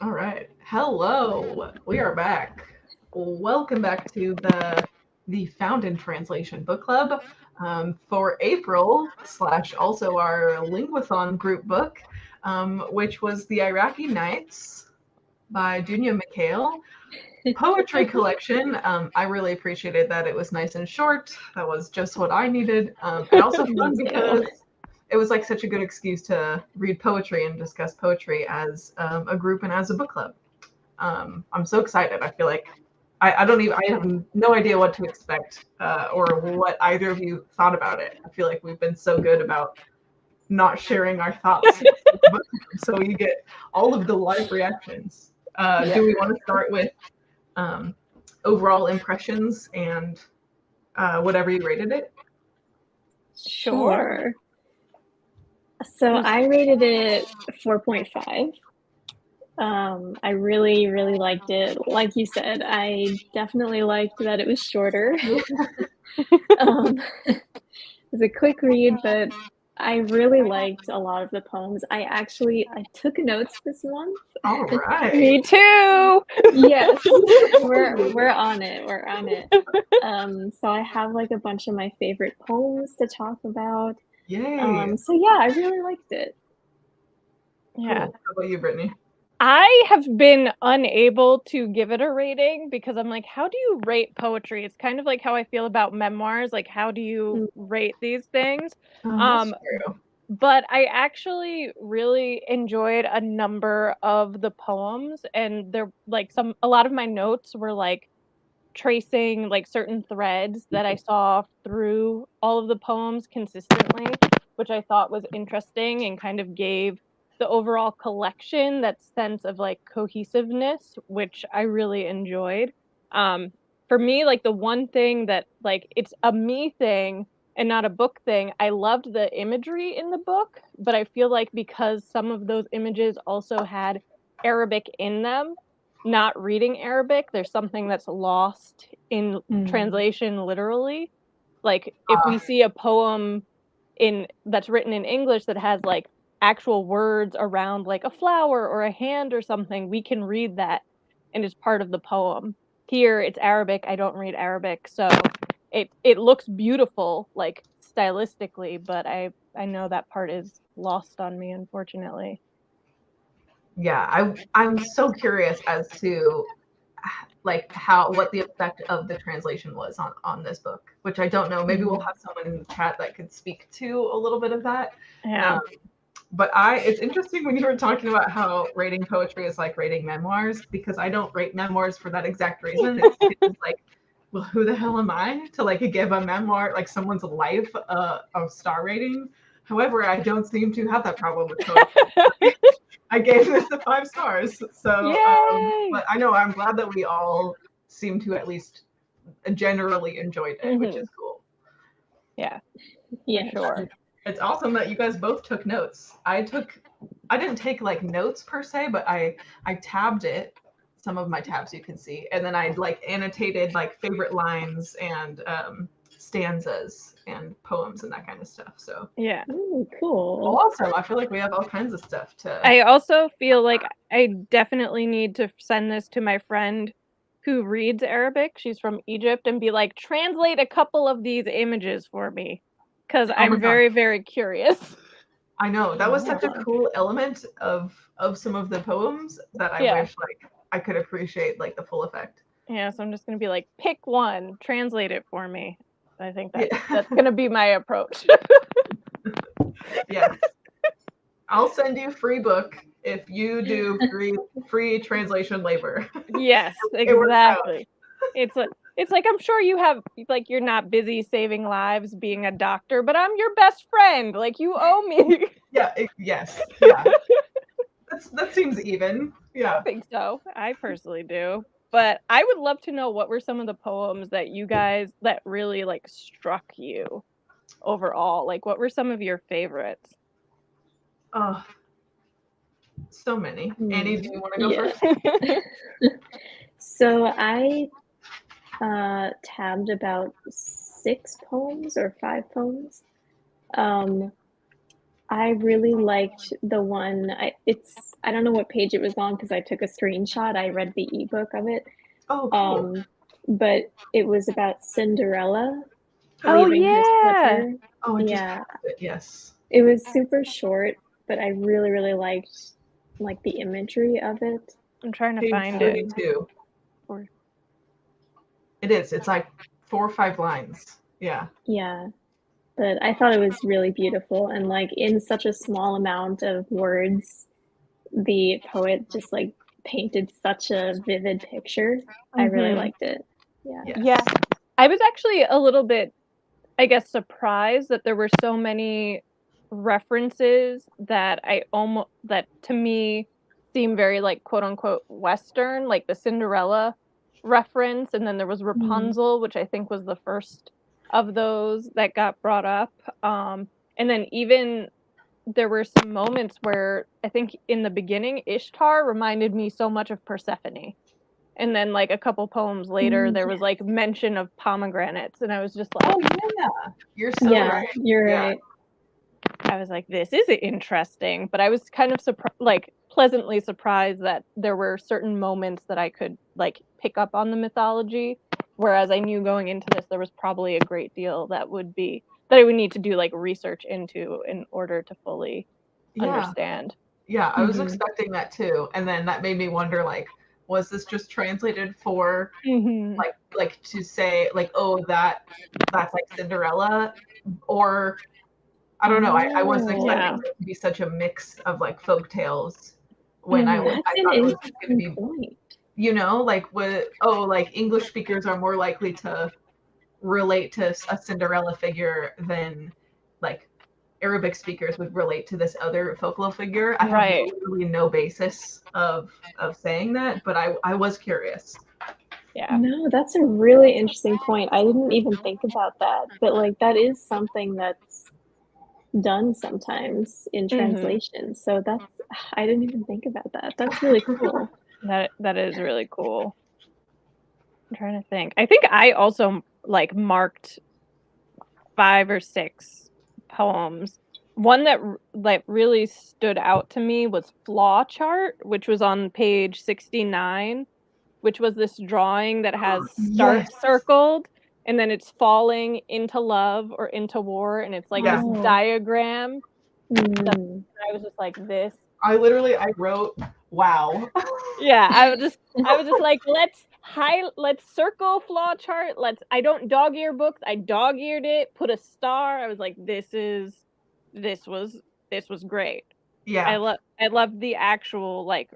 All right. Hello. We are back. Welcome back to the Found in Translation Book Club for April slash also our Linguathon group book, which was the Iraqi Nights by Dunya Mikhail. Poetry collection. I really appreciated that it was nice and short. That was just what I needed. And also fun because it was like such a good excuse to read poetry and discuss poetry as a group and as a book club. I'm so excited. I feel like I don't even, I have no idea what to expect or what either of you thought about it. I feel like we've been so good about not sharing our thoughts, so you get all of the live reactions. Do we want to start with um, overall impressions and whatever you rated it? Sure. So I rated it 4.5. I really, really liked it. Like you said, I definitely liked that it was shorter. It was a quick read, but I really liked a lot of the poems. I took notes this month. All right. Me too. Yes, we're on it. We're on it. So I have like a bunch of my favorite poems to talk about. Yay. So yeah, I really liked it. Yeah. Cool. How about you, Brittany? I have been unable to give it a rating because I'm like, how do you rate poetry? It's kind of like how I feel about memoirs. Like, how do you rate these things? That's true. But I actually really enjoyed a number of the poems, and they're like a lot of my notes were like tracing like certain threads that I saw through all of the poems consistently, which I thought was interesting and kind of gave the overall collection that sense of like cohesiveness, which I really enjoyed. For me, like the one thing that like it's a me thing and not a book thing, I loved the imagery in the book, but I feel like because some of those images also had Arabic in them, not reading Arabic, there's something that's lost in translation literally. Like if we see a poem that's written in English that has like actual words around like a flower or a hand or something, we can read that and it's part of the poem. Here it's Arabic, I don't read Arabic, so it looks beautiful like stylistically, but I know that part is lost on me, unfortunately. Yeah, I'm so curious as to like what the effect of the translation was on this book, which I don't know. Maybe we'll have someone in the chat that could speak to a little bit of that. Yeah. But it's interesting when you were talking about how rating poetry is like rating memoirs, because I don't rate memoirs for that exact reason. It's like, well, who the hell am I to like give a memoir, like someone's life, a star rating? However, I don't seem to have that problem with poetry. I gave this a 5 stars. So, but I know I'm glad that we all seem to at least generally enjoyed it, which is cool. Yeah, yeah, for sure. It's awesome that you guys both took notes. I didn't take like notes per se, but I tabbed it. Some of my tabs you can see, and then I like annotated like favorite lines and stanzas and poems and that kind of stuff. So yeah. Ooh, cool. Awesome. I feel like we have all kinds of stuff to. I also feel like I definitely need to send this to my friend who reads Arabic. She's from Egypt, and be like, translate a couple of these images for me, because I'm very, very curious. I know that was such a cool element of some of the poems that I wish like I could appreciate like the full effect. Yeah, so I'm just gonna be like, pick one, translate it for me. I think that's gonna be my approach. Yes. I'll send you free book if you do free translation labor. Yes, exactly. It's like I'm sure you have like you're not busy saving lives being a doctor, but I'm your best friend. Like you owe me. Yeah, yes. Yeah. That seems even. Yeah. I think so. I personally do. But I would love to know what were some of the poems that you guys that really like struck you overall. Like what were some of your favorites? Oh, so many. Annie, do you want to go first? So I tabbed about 6 poems or 5 poems. I really liked the one. I don't know what page it was on because I took a screenshot. I read the ebook of it. Oh, cool. But it was about Cinderella Oh, leaving her yeah. slipper. Oh, I just Yeah, found it. Yes. it was super short, but I really, really liked like the imagery of it. I'm trying to Page find it. 32. Or- It is. It's like 4 or 5 lines. Yeah. Yeah, but I thought it was really beautiful and like in such a small amount of words, the poet just like painted such a vivid picture. I really Mhm. liked it. Yeah. Yes. Yeah. I was actually a little bit, I guess, surprised that there were so many references that that to me seem very like quote unquote Western, like the Cinderella reference. And then there was Rapunzel, which I think was the first of those that got brought up. And then even there were some moments where I think in the beginning, Ishtar reminded me so much of Persephone. And then like a couple poems later, there was like mention of pomegranates. And I was just like, Oh, yeah. You're so Yeah, right. you're Yeah. right. I was like, this is interesting. But I was kind of like pleasantly surprised that there were certain moments that I could like pick up on the mythology. Whereas I knew going into this, there was probably a great deal that I would need to do like research into in order to fully Yeah. understand. Yeah, I was Mhm. expecting that too. And then that made me wonder, like, was this just translated for Mm-hmm. like to say like, oh, that's like Cinderella? Or I don't know. I wasn't Oh, expecting Yeah. it to be such a mix of like folk tales when Mhm. that's I an thought it was going to interesting be, point. like like English speakers are more likely to relate to a Cinderella figure than like Arabic speakers would relate to this other folklore figure. I have Right. literally no basis of saying that, but I was curious. Yeah. No, that's a really interesting point. I didn't even think about that, but like that is something that's done sometimes in Mm-hmm. translation. So that's I didn't even think about that. That's really cool. That is really cool. I'm trying to think. I think I also like marked 5 or 6 poems. One that really stood out to me was Flaw Chart, which was on page 69, which was this drawing that has start Yes. circled and then it's falling into love or into war and it's like this Oh. diagram. Mm. I was just like this. I wrote wow. Yeah, I was just like, let's circle Flaw Chart. I don't dog ear books. I dog eared it, put a star. I was like, this was great. Yeah. I love the actual like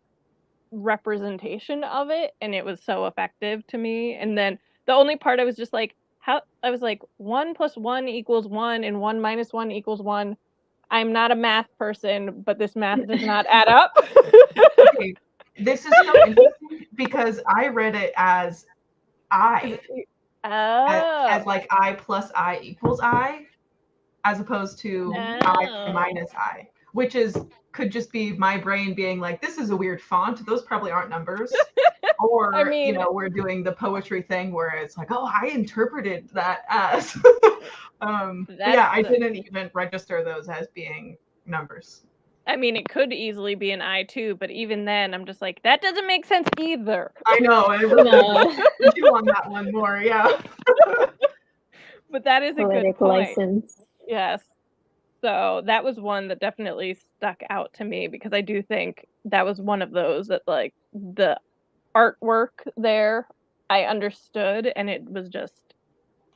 representation of it and it was so effective to me. And then the only part I was just like, how I was like 1 + 1 = 1 and 1 - 1 = 1. I'm not a math person, but this math does not add up. Okay. This is so interesting because I read it as I, as Oh. like I plus I equals I, as opposed to I Oh. minus I, which could just be my brain being like, this is a weird font. Those probably aren't numbers. Or, I mean, we're doing the poetry thing where it's like, oh, I interpreted that as. But yeah, I didn't even register those as being numbers. I mean, it could easily be an I too, but even then, I'm just like, that doesn't make sense either. I know. I really No. do on that one more. Yeah. But that is a good Poetic point. license. Yes. So that was one that definitely stuck out to me because I do think that was one of those that like the artwork there I understood and it was just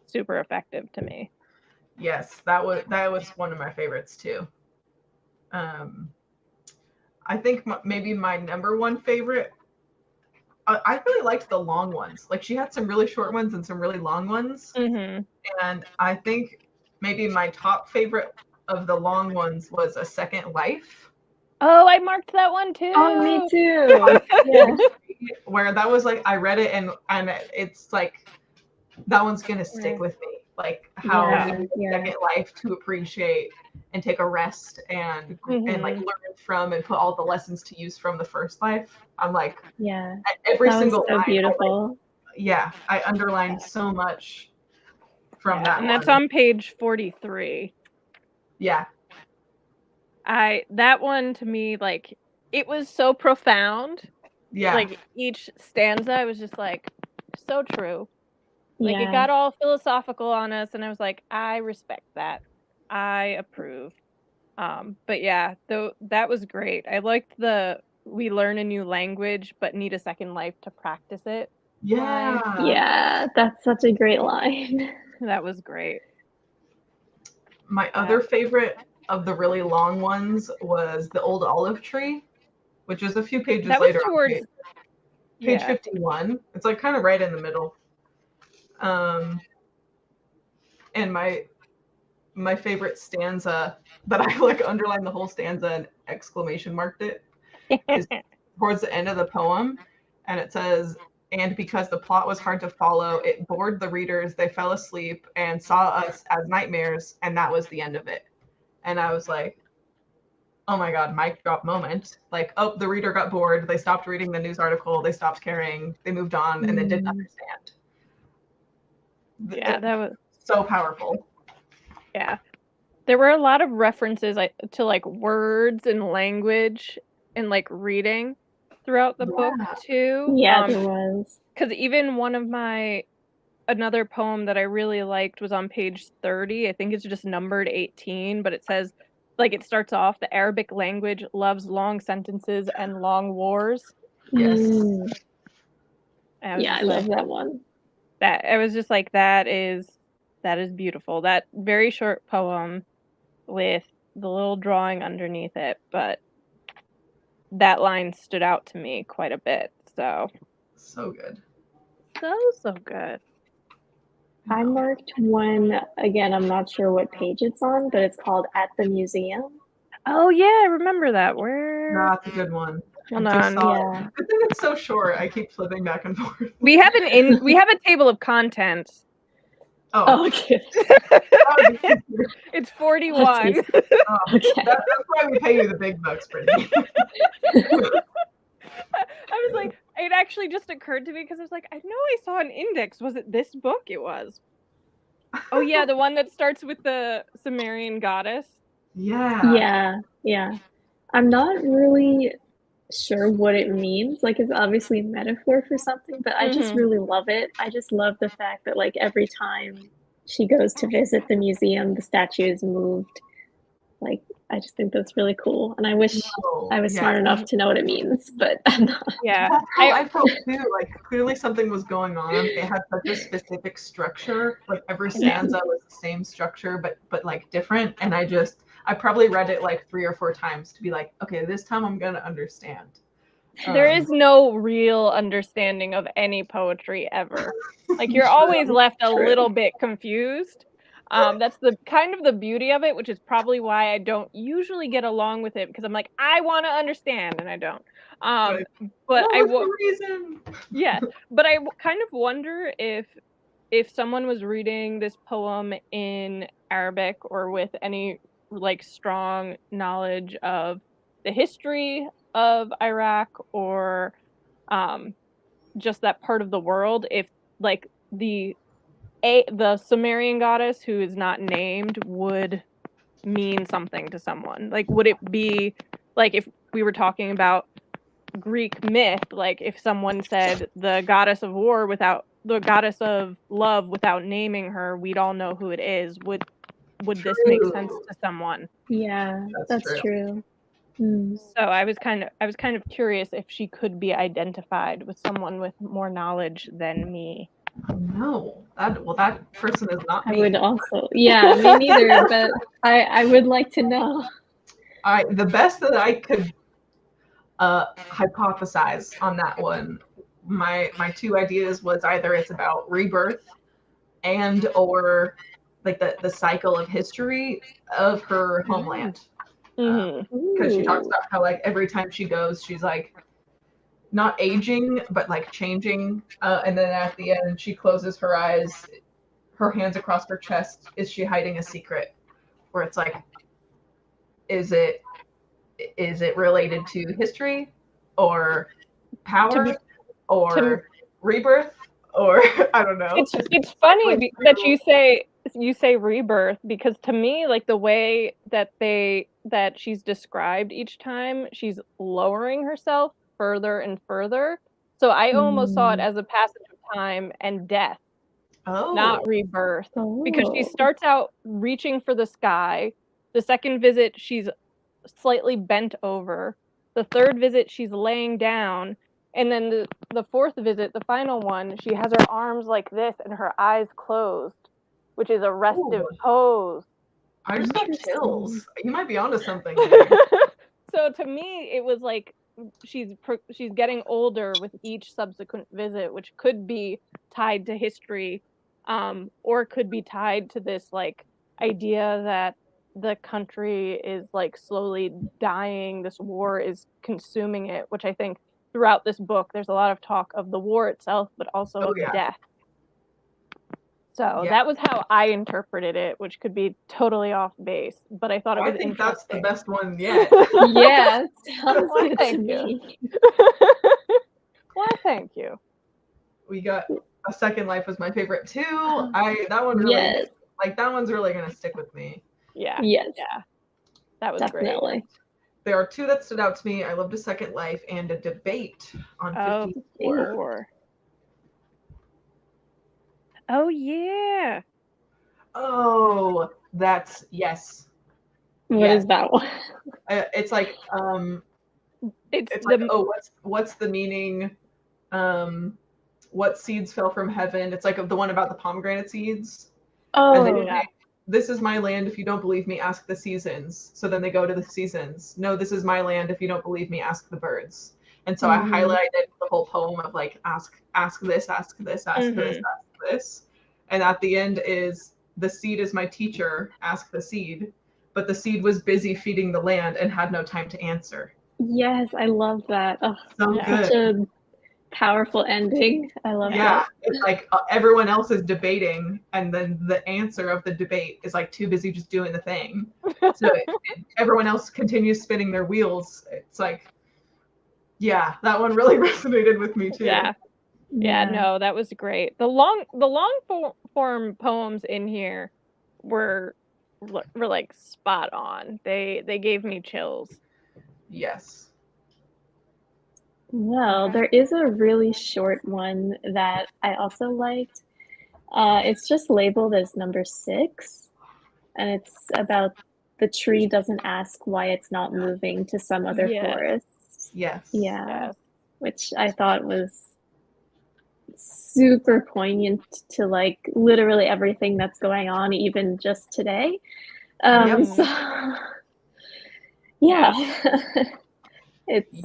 super effective to me. Yes, that was one of my favorites too. I think maybe my number one favorite. I really liked the long ones. Like she had some really short ones and some really long ones. Mm-hmm. And I think maybe my top favorite of the long ones was A Second Life. Oh, I marked that one too. Oh, me too. Yeah. Where that was like I read it and it's like that one's gonna stick with me. Like how Yeah, yeah. Second Life to appreciate and take a rest and like learn from and put all the lessons to use from the first life. I'm like, Yeah. every That was single so line, beautiful. I underlined so much from that and one. that's on page 43. Yeah. That one to me, like, it was so profound. Yeah. Like, each stanza was just like so true. Like, it Yeah. got all philosophical on us, and I was like, I respect that. I approve. But yeah, though that was great. I liked we learn a new language but need a second life to practice it. Yeah. Yeah, that's such a great line. That was great. My other favorite of the really long ones was the old olive tree, which is a few pages That was later. towards Page 51. It's like kind of right in the middle. And my favorite stanza that I like underlined the whole stanza and exclamation marked it is towards the end of the poem, and it says, "And because the plot was hard to follow, it bored the readers. They fell asleep and saw us as nightmares, and that was the end of it." And I was like, oh my God, mic drop moment. Like, oh, the reader got bored. They stopped reading the news article. They stopped caring. They moved on, and they didn't understand. Yeah, that was so powerful. Yeah. There were a lot of references to like words and language and like reading throughout the book too. Yeah, there was. Because even another poem that I really liked was on page 30. I think it's just numbered 18, but it says, like, it starts off, the Arabic language loves long sentences and long wars. Yes. I love that one. I was just like, that is beautiful. That very short poem with the little drawing underneath it, but that line stood out to me quite a bit. So good. So good. I marked one, again, I'm not sure what page it's on, but it's called At the Museum. Oh yeah, I remember that. That's a good one. Hold on. Yeah. I think it's so short. I keep flipping back and forth. We have a table of contents. Oh, okay. It's 41. Okay. That's why we pay you the big bucks, Brittany. I was like, it actually just occurred to me because I was like, I know I saw an index. Was it this book? It was. Oh yeah, the one that starts with the Sumerian goddess. Yeah. I'm not really sure what it means. Like, it's obviously a metaphor for something, but I just really love it. I just love the fact that, like, every time she goes to visit the museum, the statue is moved. Like, I just think that's really cool. And I wish I was smart enough to know what it means, but I'm not. Yeah. That's how I felt too. Like, clearly something was going on. It had such a specific structure. Like, every stanza was the same structure, but like different. And I probably read it like 3 or 4 times to be like, okay, this time I'm going to understand. There is no real understanding of any poetry ever. Like, you're always left a little bit confused. That's the kind of the beauty of it, which is probably why I don't usually get along with it, because I'm like, I want to understand, and I don't. But but I kind of wonder if someone was reading this poem in Arabic or with any like strong knowledge of the history of Iraq or just that part of the world, if like the Sumerian goddess who is not named would mean something to someone. Like, would it be like if we were talking about Greek myth, like if someone said the goddess of war without the goddess of love without naming her, we'd all know who it is. Would this make sense to someone? Yeah, that's true. So I was kind of curious if she could be identified with someone with more knowledge than me. No, that person is not me. I would also, me neither, but I would like to know. The best that I could hypothesize on that one, my 2 ideas was either it's about rebirth and or like the cycle of history of her homeland. Because she talks about how like every time she goes, she's like not aging, but like changing. And then at the end, she closes her eyes, her hands across her chest. Is she hiding a secret? Where it's like, is it related to history or power or rebirth? Or I don't know. It's funny that you say rebirth, because to me, like the way that they that she's described each time, she's lowering herself further and further. So I almost saw it as a passage of time and death, not Oh. rebirth, because she starts out reaching for the sky. The second visit, she's slightly bent over. The third visit, she's laying down. And then the fourth visit, the final one, she has her arms like this and her eyes closed, which is a restive pose. I just got chills. You might be onto something there. So to me, it was like she's getting older with each subsequent visit, which could be tied to history, or could be tied to this like idea that the country is like slowly dying. This war is consuming it, which I think throughout this book, there's a lot of talk of the war itself, but also of death. So that was how I interpreted it, which could be totally off base, but I thought it was interesting. That's the best one yet. Yeah, sounds good to me. Well, thank you. We got A Second Life was my favorite too. That one really that one's really gonna stick with me. Yeah. Yes. Yeah. That was definitely great. There are two that stood out to me. I loved A Second Life and A Debate on 54. Oh yeah. Oh, that's yes. What is that one? It's like it's like, what's the meaning? What seeds fell from heaven? It's like the one about the pomegranate seeds. Oh, and say, this is my land. If you don't believe me, ask the seasons. So then they go to the seasons. No, this is my land. If you don't believe me, ask the birds. And so I highlighted the whole poem of like ask this, ask this, ask this, ask this. And at the end is the seed is my teacher, ask the seed. But the seed was busy feeding the land and had no time to answer. Yes, I love that. Oh, so good. Such a powerful ending. I love that. It's like everyone else is debating, and then the answer of the debate is like too busy just doing the thing. So everyone else continues spinning their wheels. It's like, that one really resonated with me too. Yeah, no, that was great. The long form poems in here were like spot on. They gave me chills. Yes. Well, there is a really short one that I also liked. It's just labeled as number 6, and it's about the tree doesn't ask why it's not moving to some other forest. Yes. Yeah. Which I thought was super poignant to like literally everything that's going on, even just today. So it's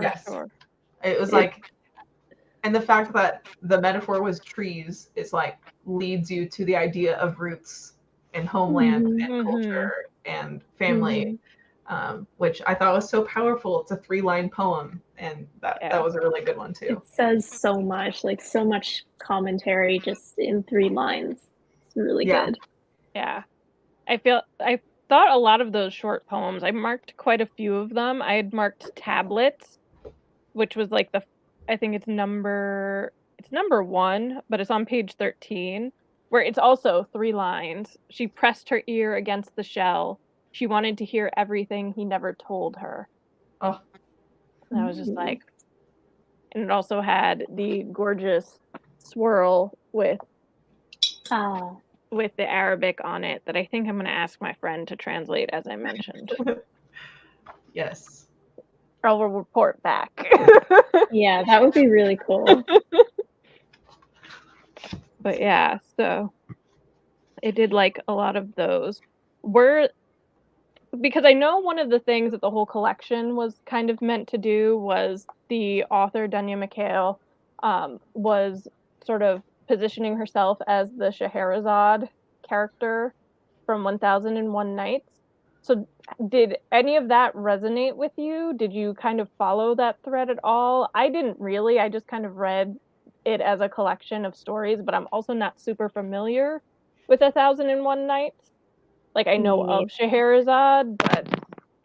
it was like, and the fact that the metaphor was trees is like leads you to the idea of roots and homeland and culture and family, which I thought was so powerful. It's a 3-line poem, and that was a really good one too. It says so much, like so much commentary just in 3 lines. It's really good. Yeah. I thought a lot of those short poems, I marked quite a few of them. I had marked Tablets, which was like I think it's number 1, but it's on page 13, where it's also 3 lines. She pressed her ear against the shell. She wanted to hear everything he never told her. Oh. And I was just like, and it also had the gorgeous swirl with the Arabic on it that I think I'm going to ask my friend to translate, as I mentioned. Yes. I'll report back. Yeah, that would be really cool. But yeah, so I did like a lot of those. Because I know one of the things that the whole collection was kind of meant to do was the author, Dunya Mikhail, was sort of positioning herself as the Scheherazade character from 1001 Nights. So did any of that resonate with you? Did you kind of follow that thread at all? I didn't really. I just kind of read it as a collection of stories, but I'm also not super familiar with 1001 Nights. Like, I know of Scheherazade, but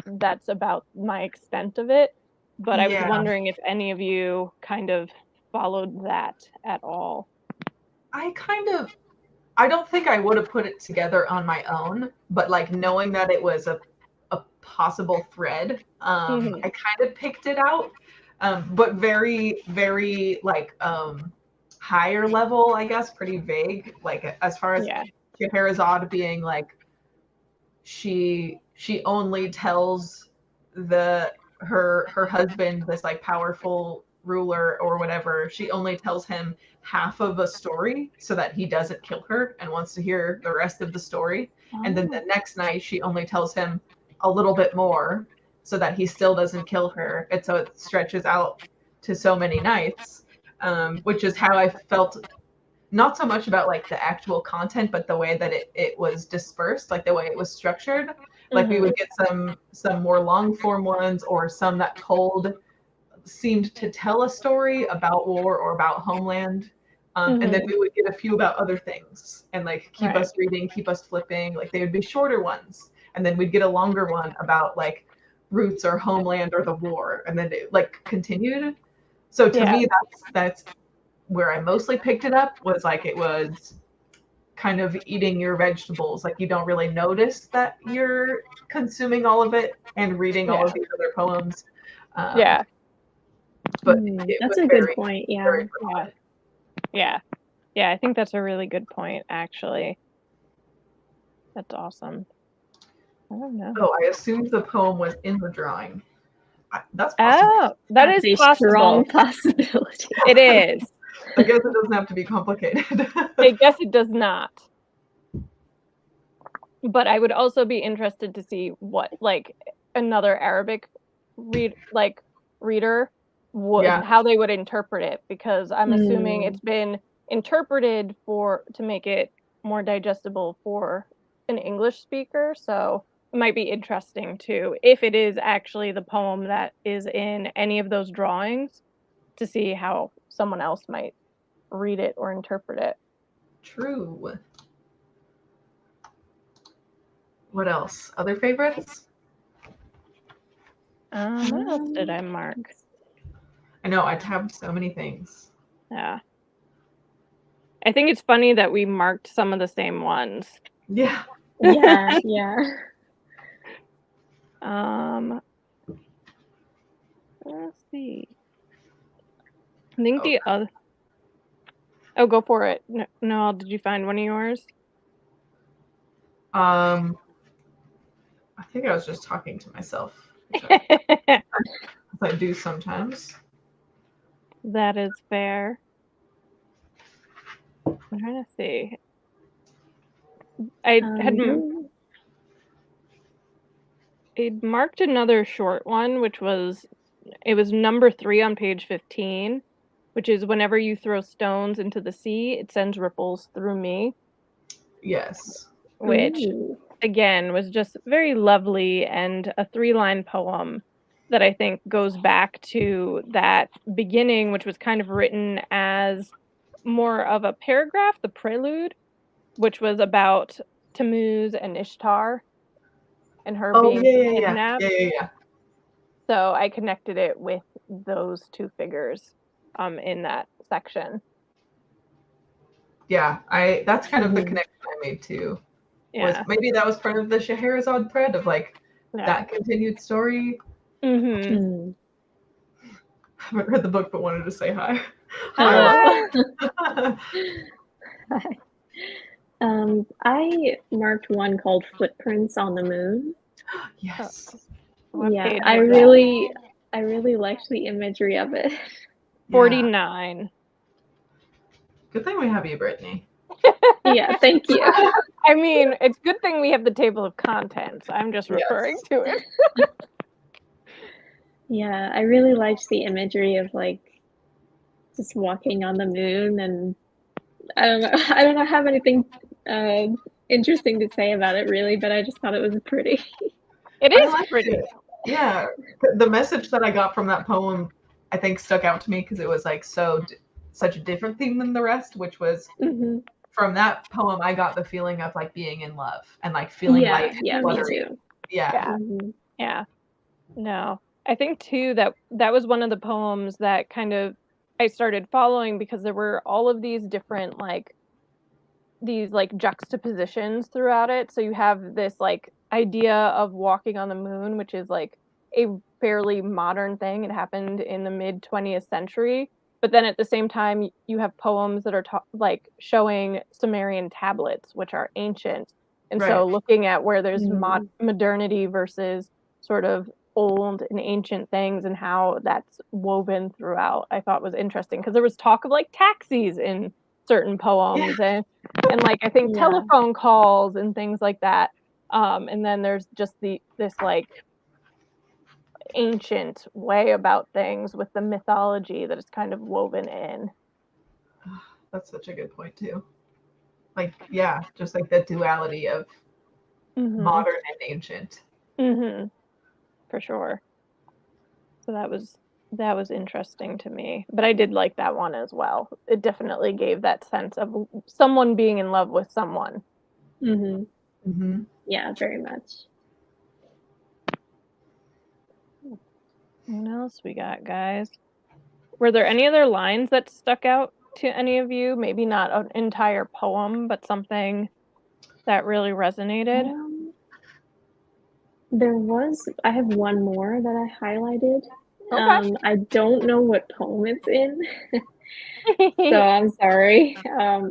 that's about my extent of it. But I was wondering if any of you kind of followed that at all. I don't think I would have put it together on my own, but like knowing that it was a possible thread. I kind of picked it out, but very, very like higher level, I guess, pretty vague. Like as far as Scheherazade being like she only tells her husband, this like powerful ruler or whatever, she only tells him half of a story so that he doesn't kill her and wants to hear the rest of the story. And then the next night she only tells him a little bit more so that he still doesn't kill her. And so it stretches out to so many nights, which is how I felt, not so much about like the actual content, but the way that it was dispersed, like the way it was structured. Like we would get some more long form ones, or some that seemed to tell a story about war or about homeland. And then we would get a few about other things and like keep us reading, keep us flipping. Like they would be shorter ones. And then we'd get a longer one about like roots or homeland or the war. And then it like continued. So to me, that's where I mostly picked it up, was like it was kind of eating your vegetables. Like you don't really notice that you're consuming all of it and reading all of these other poems. But that's a good point. Yeah, I think that's a really good point, actually. That's awesome. I don't know. Oh, I assumed the poem was in the drawing. That's possible. Oh, that's a possible. Strong possibility. It is. I guess it doesn't have to be complicated. I guess it does not. But I would also be interested to see what like another Arabic reader would how they would interpret it, because I'm assuming it's been interpreted to make it more digestible for an English speaker. So it might be interesting too, if it is actually the poem that is in any of those drawings, to see how someone else might read it or interpret it. True. What else? Other favorites? What else did I mark? I know, I tabbed so many things. Yeah. I think it's funny that we marked some of the same ones. Yeah. Yeah. Let's see. I think the other... Oh, go for it. No, did you find one of yours? I think I was just talking to myself. As I do sometimes. That is fair. I'm trying to see. I marked another short one, which was number 3 on page 15, which is whenever you throw stones into the sea, it sends ripples through me. Yes. Which, again, was just very lovely, and a 3-line poem that I think goes back to that beginning, which was kind of written as more of a paragraph, the prelude, which was about Tammuz and Ishtar and her being kidnapped. Yeah. So I connected it with those two figures in that section. Yeah, that's kind of the connection I made too. Yeah. Maybe that was part of the Scheherazade thread of like that continued story. Mm-hmm. I haven't read the book but wanted to say hi. Hi. I marked one called Footprints on the Moon. Yes. Yeah, I really liked the imagery of it. 49. Good thing we have you, Brittany. Yeah, thank you. I mean, it's a good thing we have the table of contents. I'm just referring to it. Yeah, I really liked the imagery of like just walking on the moon, and I don't know have anything interesting to say about it really, but I just thought it was pretty. It is pretty. Yeah, the message that I got from that poem, I think, stuck out to me because it was like such a different theme than the rest, which was from that poem I got the feeling of like being in love and like feeling like me too. Yeah. No, I think too that was one of the poems that kind of I started following because there were all of these different like these like juxtapositions throughout it. So you have this like idea of walking on the moon, which is like a fairly modern thing. It happened in the mid 20th century. But then at the same time, you have poems that are like showing Sumerian tablets, which are ancient. And so looking at where there's modernity versus sort of old and ancient things and how that's woven throughout, I thought was interesting, because there was talk of like taxis in certain poems and like I think telephone calls and things like that. And then there's just this like ancient way about things with the mythology that is kind of woven in. That's such a good point too. Like, yeah, just like the duality of modern and ancient. For sure. So that was interesting to me. But I did like that one as well. It definitely gave that sense of someone being in love with someone. Yeah, very much. What else we got, guys? Were there any other lines that stuck out to any of you? Maybe not an entire poem, but something that really resonated? I have one more that I highlighted. Okay. I don't know what poem it's in, so I'm sorry.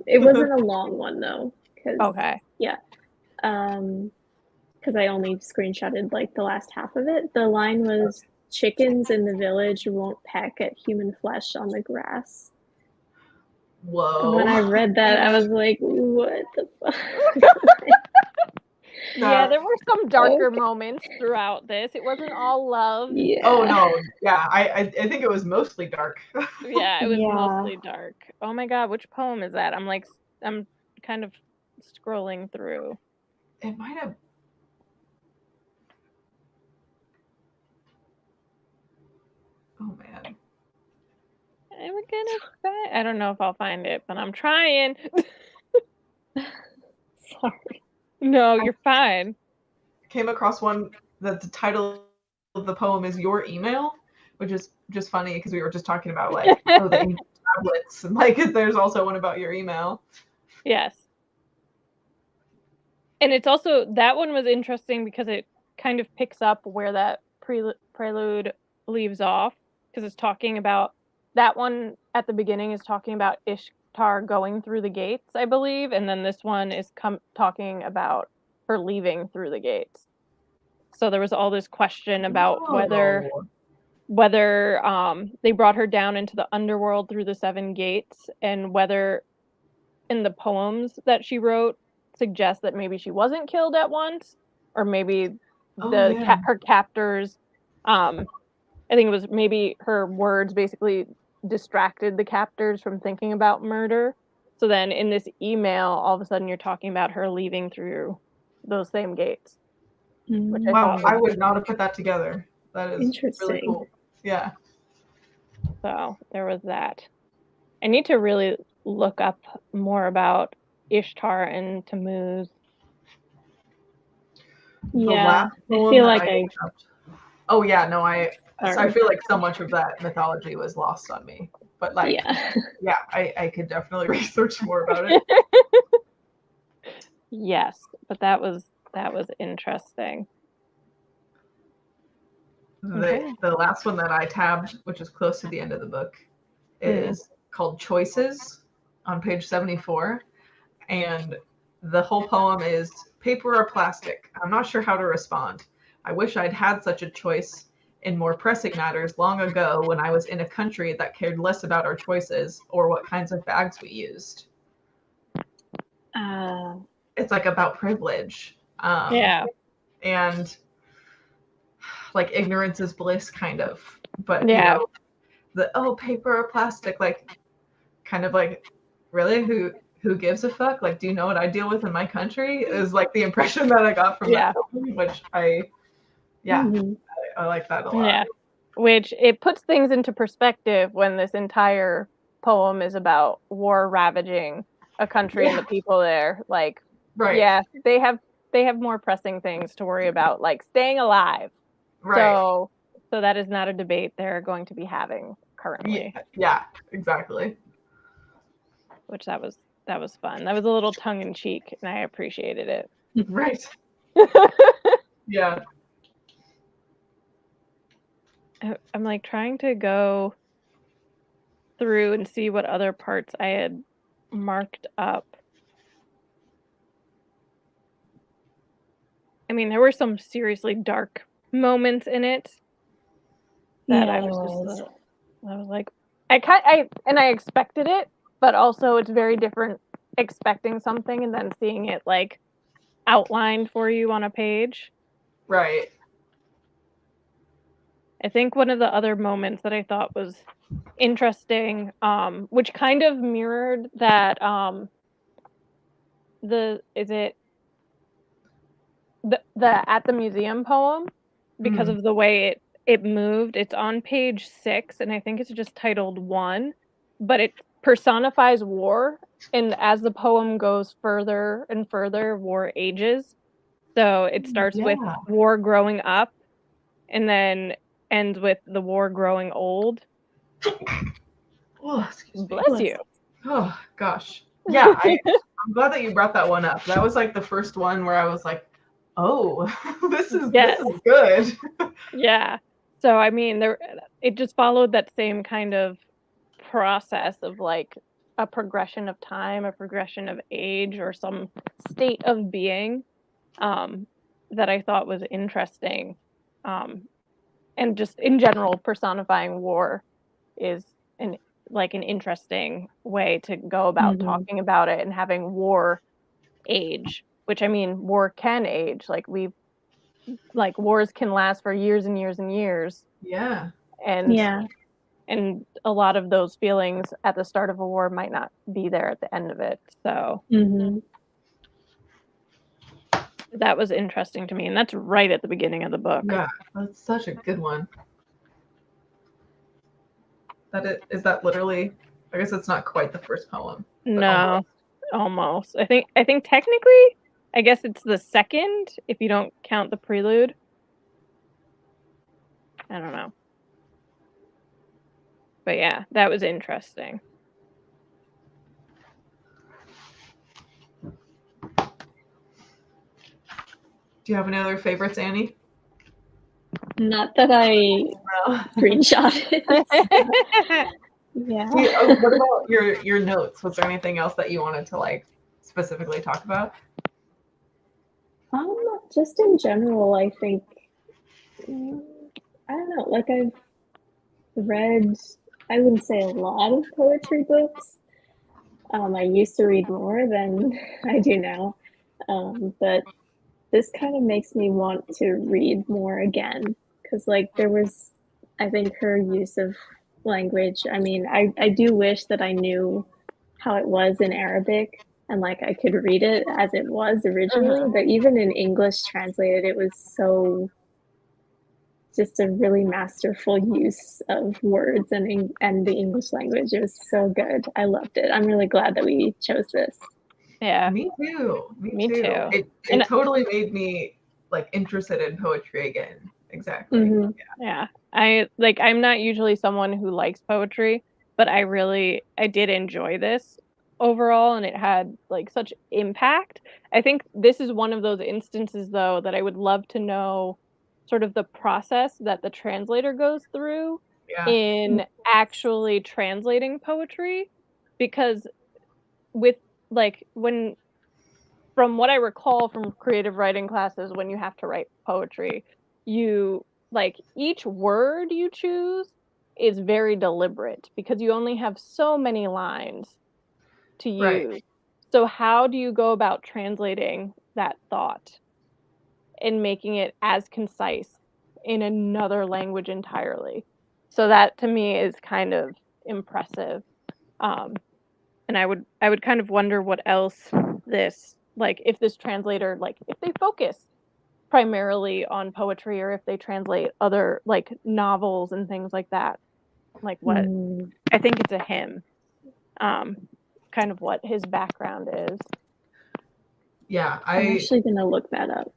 It wasn't a long one though. Okay. Yeah. Because I only screenshotted like the last half of it. The line was, "Chickens in the village won't peck at human flesh on the grass." Whoa. And when I read that, I was like, what the fuck? Yeah, there were some darker moments throughout this. It wasn't all love. Yeah. Oh no, yeah, I think it was mostly dark. Yeah, it was mostly dark. Oh my god, which poem is that? I'm kind of scrolling through. It might have. Oh man. I don't know if I'll find it, but I'm trying. Sorry. No, you're fine. Came across one that the title of the poem is "Your Email," which is just funny because we were just talking about like the ancient tablets, and like there's also one about your email. Yes. And it's also, that one was interesting because it kind of picks up where that prelude leaves off, because it's talking about, that one at the beginning is talking about Ishtar going through the gates, I believe, and then this one is talking about her leaving through the gates. So there was all this question about whether they brought her down into the underworld through the 7 gates, and whether in the poems that she wrote suggest that maybe she wasn't killed at once, or maybe her captors, I think it was maybe her words basically distracted the captors from thinking about murder. So then in this email, all of a sudden you're talking about her leaving through those same gates. Which I would not have put that together. That is interesting. Really cool. Yeah. So there was that. I need to really look up more about Ishtar and Tammuz. Yeah, I feel like Oh yeah, no, so I feel like so much of that mythology was lost on me. But like, I could definitely research more about it. Yes, but that was interesting. The last one that I tabbed, which is close to the end of the book, is called Choices on page 74. And the whole poem is, "Paper or plastic? I'm not sure how to respond. I wish I'd had such a choice in more pressing matters long ago, when I was in a country that cared less about our choices or what kinds of bags we used." It's like about privilege. And like ignorance is bliss, kind of. But you know, paper or plastic, like kind of like, really, who gives a fuck? Like, do you know what I deal with in my country? Is like the impression that I got from that film, which I like that a lot. Yeah, which it puts things into perspective when this entire poem is about war ravaging a country and the people there. Like, they have more pressing things to worry about, like staying alive. Right. So that is not a debate they're going to be having currently. Yeah, exactly. Which that was fun. That was a little tongue in cheek, and I appreciated it. Right. Yeah. I'm like trying to go through and see what other parts I had marked up. I mean, there were some seriously dark moments in it that Yeah, I there was was. just, I was like, I expected it, but also it's very different expecting something and then seeing it like outlined for you on a page. Right. I think one of the other moments that I thought was interesting, which kind of mirrored that, the at the museum poem, because of the way it moved. It's on page 6, and I think it's just titled 1, but it personifies war, and as the poem goes further and further, war ages. So it starts with Yeah. war growing up, and then ends with the war growing old. Oh, excuse me. Bless you. Oh gosh. Yeah, I'm glad that you brought that one up. That was like the first one where I was like, oh, this is good. Yeah. So I mean, it just followed that same kind of process of like a progression of time, a progression of age, or some state of being, that I thought was interesting. And just in general, personifying war is an interesting way to go about talking about it, and having war age, which I mean, war can age. Like wars can last for years and years and years. Yeah. And a lot of those feelings at the start of a war might not be there at the end of it. So that was interesting to me, and that's right at the beginning of the book. Yeah, that's such a good one. Is that literally? I guess it's not quite the first poem. No, almost. I think technically, I guess it's the second if you don't count the prelude. I don't know. But yeah, that was interesting. Do you have any other favorites, Annie? Not that I screenshotted. Yeah. What about your notes? Was there anything else that you wanted to like specifically talk about? Just in general, I think, I don't know, like I've read, I wouldn't say a lot of poetry books. I used to read more than I do now, but this kind of makes me want to read more again, because like there was, I think, her use of language. I mean, I do wish that I knew how it was in Arabic and like I could read it as it was originally, but even in English translated, it was so just a really masterful use of words and the English language. It was so good. I loved it. I'm really glad that we chose this. Yeah. Me too. Me too. And it totally made me like interested in poetry again. Exactly. Yeah. I'm not usually someone who likes poetry, but I did enjoy this overall, and it had like such impact. I think this is one of those instances though that I would love to know sort of the process that the translator goes through in actually translating poetry, because with like from what I recall from creative writing classes, when you have to write poetry, you like each word you choose is very deliberate because you only have so many lines to use. Right. So how do you go about translating that thought and making it as concise in another language entirely? So that to me is kind of impressive. And I would kind of wonder what else this, like if this translator, like if they focus primarily on poetry, or if they translate other like novels and things like that, like what I think it's a him, kind of what his background is. Yeah, I'm actually gonna look that up.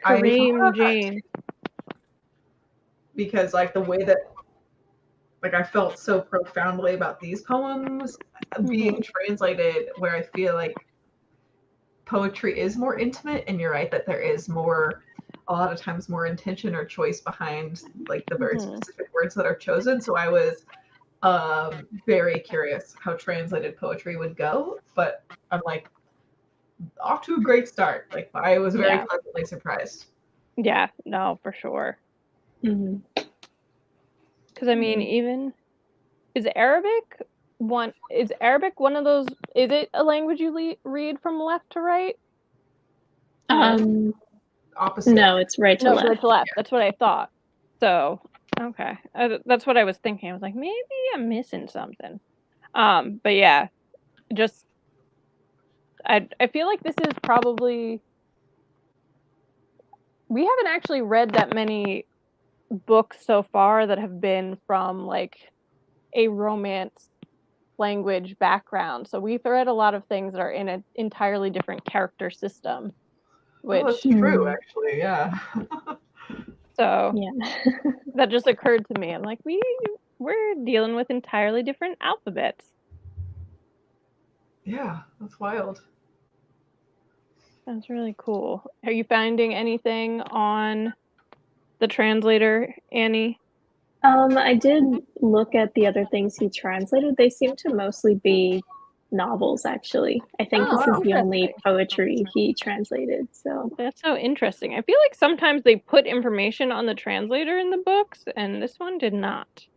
Kareem Jane. Because like the way that like I felt so profoundly about these poems being translated, where I feel like poetry is more intimate, and you're right that there is more, a lot of times, more intention or choice behind like the very specific words that are chosen. So I was very curious how translated poetry would go, but I'm like off to a great start. Like I was very pleasantly surprised. Yeah, no, for sure. Mhm. Because I mean, even is Arabic one of those? Is it a language you read from left to right? Opposite. No, it's right to left. Right to left. Yeah. That's what I thought. So okay, that's what I was thinking. I was like, maybe I'm missing something. But yeah, just I feel like this is probably, we haven't actually read that many books so far that have been from like a romance language background. So we've read a lot of things that are in an entirely different character system. Which that's true, actually, yeah. So that just occurred to me. I'm like, we're dealing with entirely different alphabets. Yeah, that's wild. That's really cool. Are you finding anything on the translator, Annie? I did look at the other things he translated. They seem to mostly be novels, actually. I think this is the only poetry he translated. So that's so interesting. I feel like sometimes they put information on the translator in the books, and this one did not.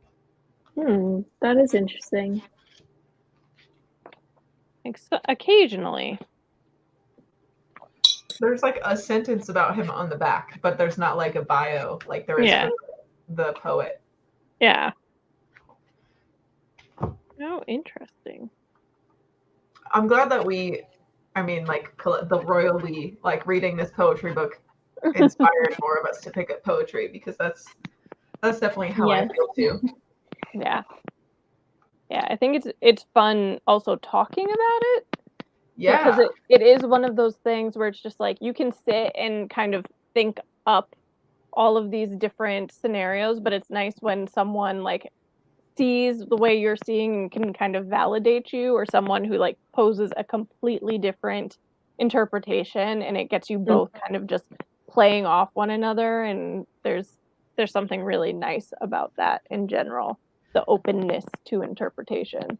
That is interesting. Occasionally. There's like a sentence about him on the back, but there's not like a bio like there is for the poet. Yeah. Oh, interesting. I'm glad that the royally, like reading this poetry book inspired more of us to pick up poetry, because that's definitely how I feel too. Yeah. Yeah, I think it's fun also talking about it. Yeah. Because it is one of those things where it's just like you can sit and kind of think up all of these different scenarios, but it's nice when someone like sees the way you're seeing and can kind of validate you, or someone who like poses a completely different interpretation, and it gets you both kind of just playing off one another. And there's something really nice about that in general, the openness to interpretation.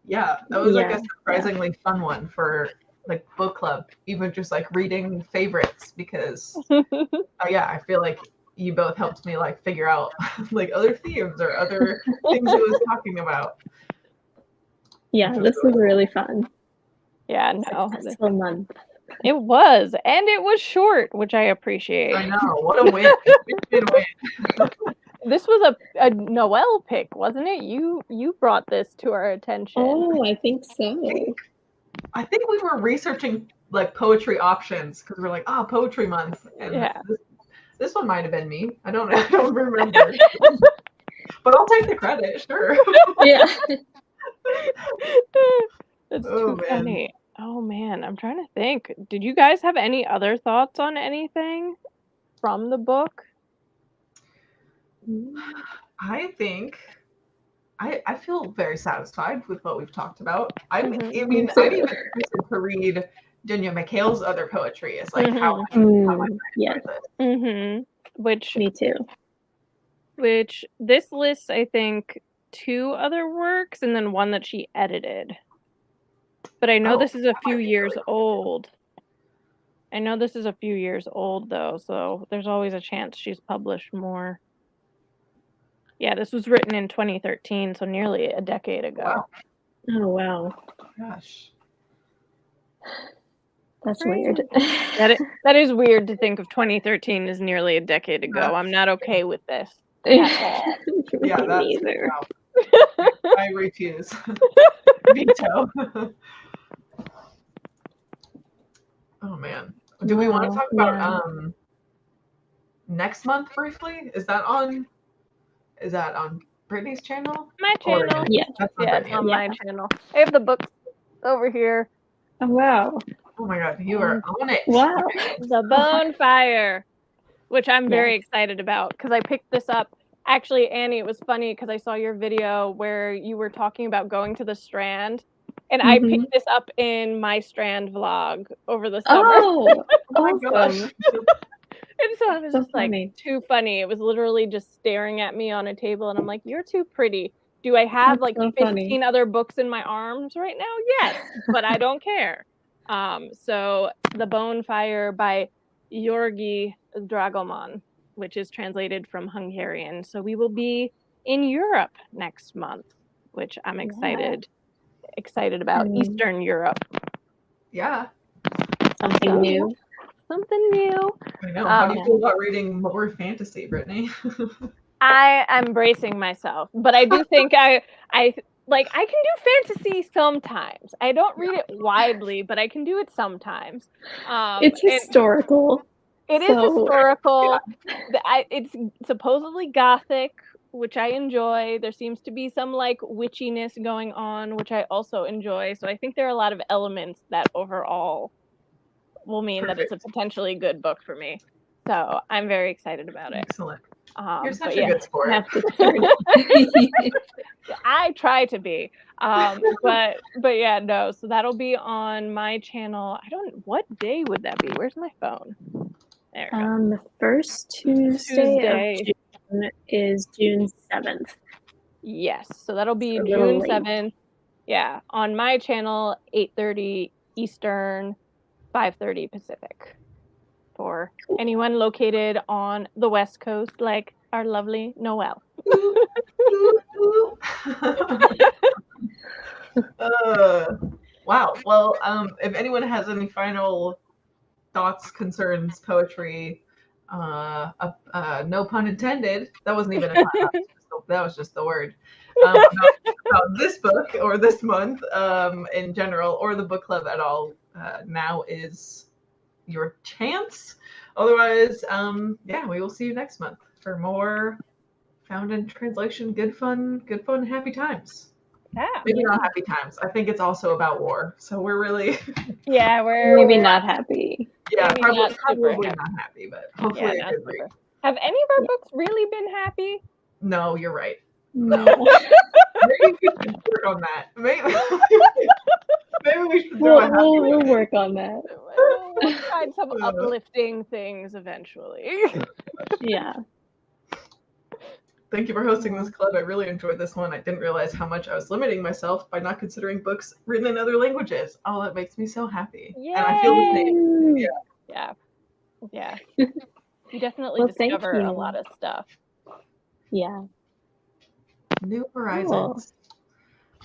Yeah, that was like a surprisingly fun one for like book club, even just like reading favorites, because I feel like you both helped me like figure out like other themes or other things it was talking about. Yeah, this was really fun. Yeah, no. Successful month. It was, and it was short, which I appreciate. I know, what a win. Win. This was a Noel pick, wasn't it? You brought this to our attention. Oh, I think so. I think we were researching like poetry options because we're like, poetry month, and this one might have been me. I don't remember, but I'll take the credit, sure. Yeah. That's too funny. Oh man, I'm trying to think. Did you guys have any other thoughts on anything from the book? I think I feel very satisfied with what we've talked about. I'm even interested to read Dunya Mikhail's other poetry. It's like how yes. Which me too. Which this lists, I think, 2 other works and then one that she edited. But I know this is a few years old. I know this is a few years old though, so there's always a chance she's published more. Yeah, this was written in 2013, so nearly a decade ago. Wow. Oh, wow. Gosh. That's weird. That is weird to think of 2013 as nearly a decade ago. I'm not okay with this at all. Yeah, that's neither. Wow. I refuse. Veto. Oh, man. Do we want to talk about next month briefly? Is that on Brittany's channel? My channel. It's on my channel. I have the books over here. Oh, wow. Oh my god, you are on it. Wow. The Bonefire, which I'm very excited about because I picked this up. Actually, Annie, it was funny because I saw your video where you were talking about going to the Strand And I picked this up in my Strand vlog over the summer. Oh, my gosh. awesome. And so I was So just like, funny. too funny. It was literally just staring at me on a table, and I'm like, you're too pretty. Do I have That's like so 15 funny. other books in my arms right now? Yes, but I don't care. So The Bone Fire by Yorgi Dragomon, which is translated from Hungarian. So we will be in Europe next month, which I'm excited about. Eastern Europe. Yeah. Something new. Something new. I know. How do you feel about reading more fantasy, Brittany? I am bracing myself, but I do think I can do fantasy sometimes. I don't read it widely, but I can do it sometimes. It's historical. It is historical. It's supposedly gothic, which I enjoy. There seems to be some like witchiness going on, which I also enjoy. So I think there are a lot of elements that overall will mean that it's a potentially good book for me. So I'm very excited about it. Excellent. You're such a good sport. I try to be. But yeah, no. So that'll be on my channel. What day would that be? Where's my phone? There we go. The first Tuesday of June is June 7th. Yes. So that'll be June 7th. Yeah. On my channel, 8:30 Eastern, 5:30 Pacific. For anyone located on the West Coast, like our lovely Noelle. Wow. Well, if anyone has any final thoughts, concerns, poetry, no pun intended. That wasn't even a pun. That was just the word. About this book or this month in general, or the book club at all, now is your chance. Otherwise, we will see you next month for more found in translation. Good fun, happy times. Yeah. Maybe not happy times. I think it's also about war. So we're really we're maybe not happy. Yeah, maybe probably not happy, but hopefully a good read. Have any of our books really been happy? No, you're right. No. Maybe we should work on that. Maybe we should do a happy We'll work on that. We'll find some uplifting things eventually. Yeah. Thank you for hosting this club. I really enjoyed this one. I didn't realize how much I was limiting myself by not considering books written in other languages. Oh, that makes me so happy. Yay! And I feel the same. Yeah. You definitely discover a lot of stuff. Yeah. New horizons. Cool.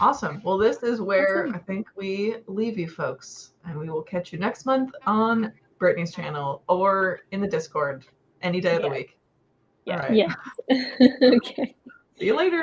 Awesome. Well, this is where I think we leave you folks. And we will catch you next month on Brittany's channel or in the Discord any day of the week. Yeah. All right. Yeah. Okay. See you later.